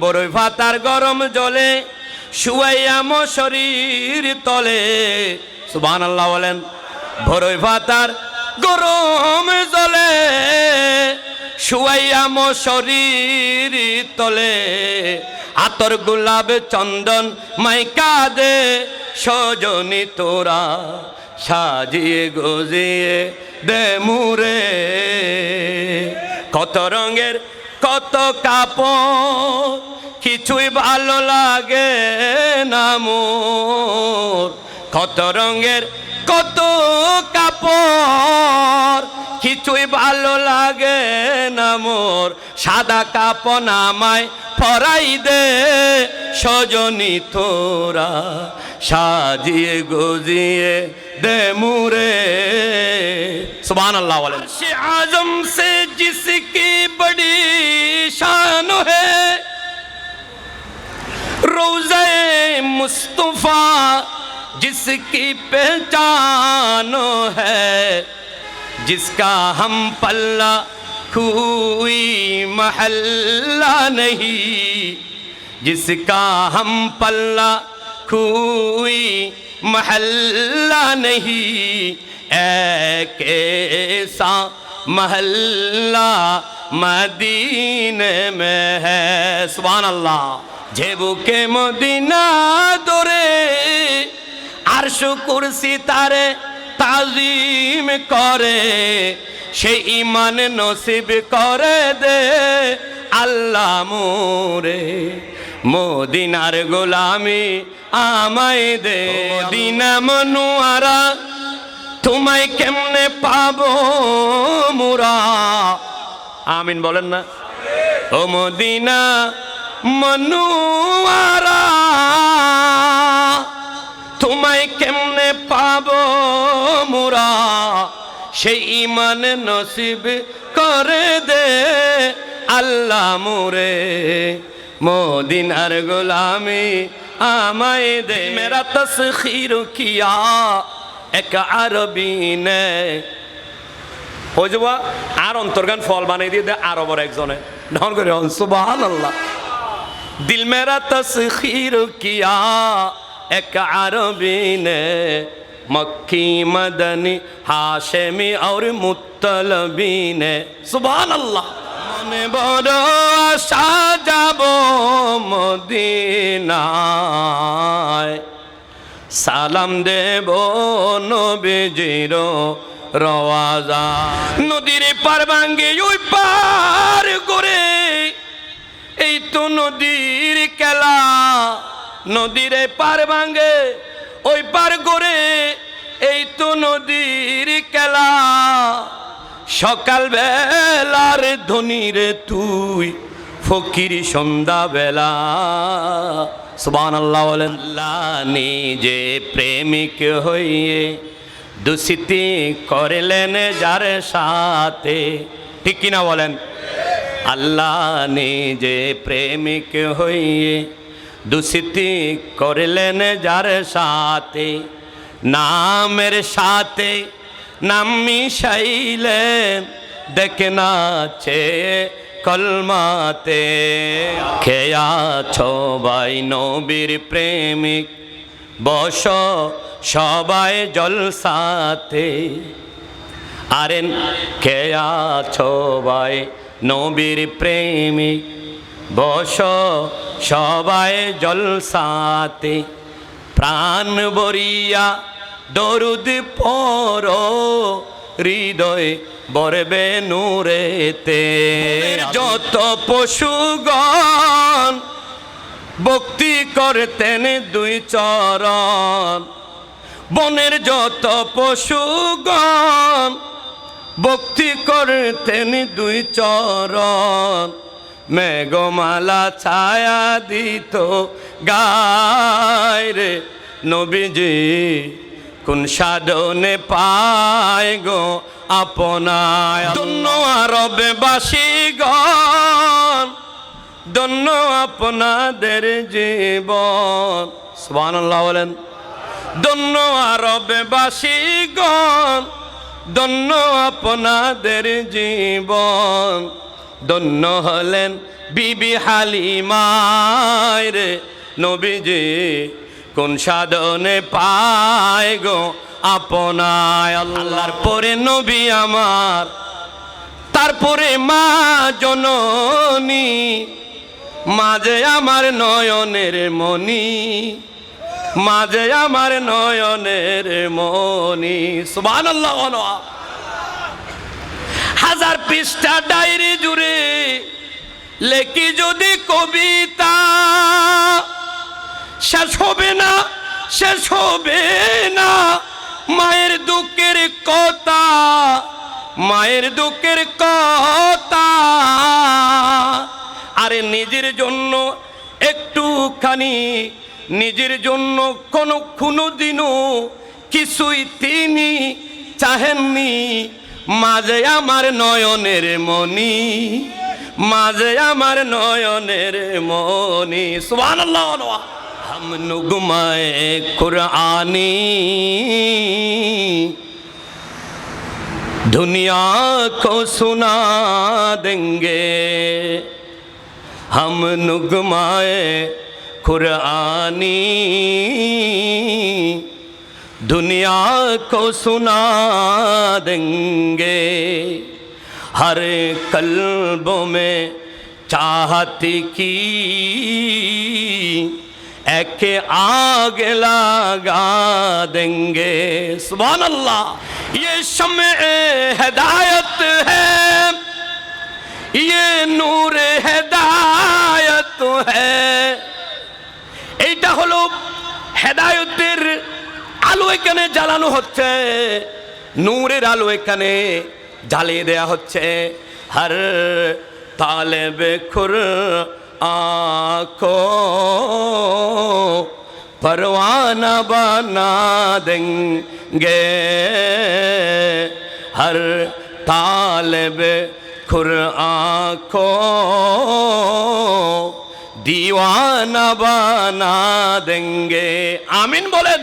বড়ই ভাতার গরম জলে শুয়াইয়া শরীর তলে সুবহানাল্লাহ বলেন। বড়ই ভাতার গরম জলে শুয়াইয়া শরীর তলে আতর গোলাপ চন্দন মাইকা দে সজনী তোরা সাজিয়ে গজিয়ে দে মুরে। কত রঙের কত কাপড় কিছুই ভালো লাগে না মোর। কত রঙের কত কাপড় কিছুই ভালো লাগে না মোর। সাদা কাপড় আমায় পরাই দে সজনী তোরা সাজিয়ে গজিয়ে দে মুরে। সুবহানাল্লাহ বলেন। সে আজম সে जिसकी बड़ी शान है रोज़े मुस्तफा जिसकी पहचान है। जिसका हम पल्ला कोई महल्ला नहीं। जिसका हम पल्ला कोई महल्ला नहीं। एक ऐसा महल्ला मदीने में है। सुभान अल्लाह। जेबू के मदीना दौरे अर्श कुर्सी तारे ताजीम करे से ईमान नसीब करे दे আল্লাহ মোরে। মদিনার গোলামি আমায় দে মদিনা মনোয়ারা তোমায় কেমনে পাবো মোরা। আমিন বলেন না। ও মদিনা মনোয়ারা তোমায় কেমনে পাবো মোরা। সেই ঈমান নসিব করে দে আল্লাহ মোরে। মদিনার গোলামি আমায় দে। মেরা তসখীর কিয়া এক আরবি নে হয়ে যাব। আর অন্তর্গান ফল বানাই দিয়ে দে আরবর একজনে ধন করে সুবহানাল্লাহ। দিল মেরা তসখীর কিয়া এক আরবি নে মক্কি মদনী হাশেমি और মুত্তলবী নে সুবহানাল্লাহ। মনে বড় আশা যাব মদিনায় সালাম দেব নবীজির রওজা। নদীর পার ভাঙ্গে ওই পার করে এই তো নদীর খেলা। নদীর পার ভাঙ্গে ওই পার করে এই তো নদীর খেলা। সকাল বেলার ধনীরে তুই ফকির সন্ধ্যা বেলা। সুবহানাল্লাহ বলেন। আল্লাহ নিজে প্রেমিক হইয়ে দুসিতি করলেন যার সাথে। ঠিক কিনা বলেন। আল্লাহ নিজে প্রেমিক হইয়ে দুসিতি করলেন যার সাথে। নামের সাথে নাম মিশাইলেন দেখে না চেয়ে কলমাতে। খেয়া সবাই নবীর প্রেমিক বস সবাই জলসাতে। আরে খেয়া সবাই নবীর প্রেমিক বস সবাই জলসাতে। প্রাণ ভরিয়া দরুদ পড়ো হৃদয় বরবে নূরেতে। যত পশুগণ ভক্তি করতেন দুই চরণ। বনের যত পশুগণ ভক্তি করতেন দুই চরণ। মেঘমালা ছায়া দিত গায় রে নবীজি কোন সাধনে পায় গো আপনায়। ধন্য আরবে বাসীগণ ধন্য আপনাদের জীবন। সুবহানাল্লাহ বলেন। ধন্য আরবে বাসীগণ ধন্য আপনাদের জীবন। ধন্য হলেন বিবি হালিমায় রে নবীজি কোন সাধনে পায় গো আপনায়। আল্লাহর পরে নবী আমার, তারপরে মা জননী, মাঝে আমার নয়নের মনি, মাঝে আমার নয়নের মনি। সুবহানাল্লাহ। হাজার পৃষ্ঠা ডায়েরি জুড়ে লেখি যদি কবিতা, শেষ হবে না, শেষ হবে না মায়ের দুঃখের কথা, মায়ের দুঃখের কথা। আরে নিজের জন্য একটুখানি, নিজের জন্য কোনো দিনও কিছুই তিনি চাহেননি। মাঝে আমার নয়নের মনি, মাঝে আমার নয়নের মনি। সুবহানাল্লাহ। हम नुगमाए कुरानी दुनिया को सुना देंगे, हम नुगमाए कुरानी दुनिया को सुना देंगे। हर कल्बों में चाहती की एक आग लगा देंगे। सुभान अल्लाह। ये शम्ए हिदायत है, ये नूर हिदायत है। এইটা হলো হেদায়েতের আলো এখানে জ্বালানো হচ্ছে, নূরের আলো এখানে জ্বালিয়ে দেয়া হচ্ছে। হর তালেবে कुरान परवाना बना देंगे, हर तालिब कुरान को दीवाना बना देंगे। आमीन बोलें।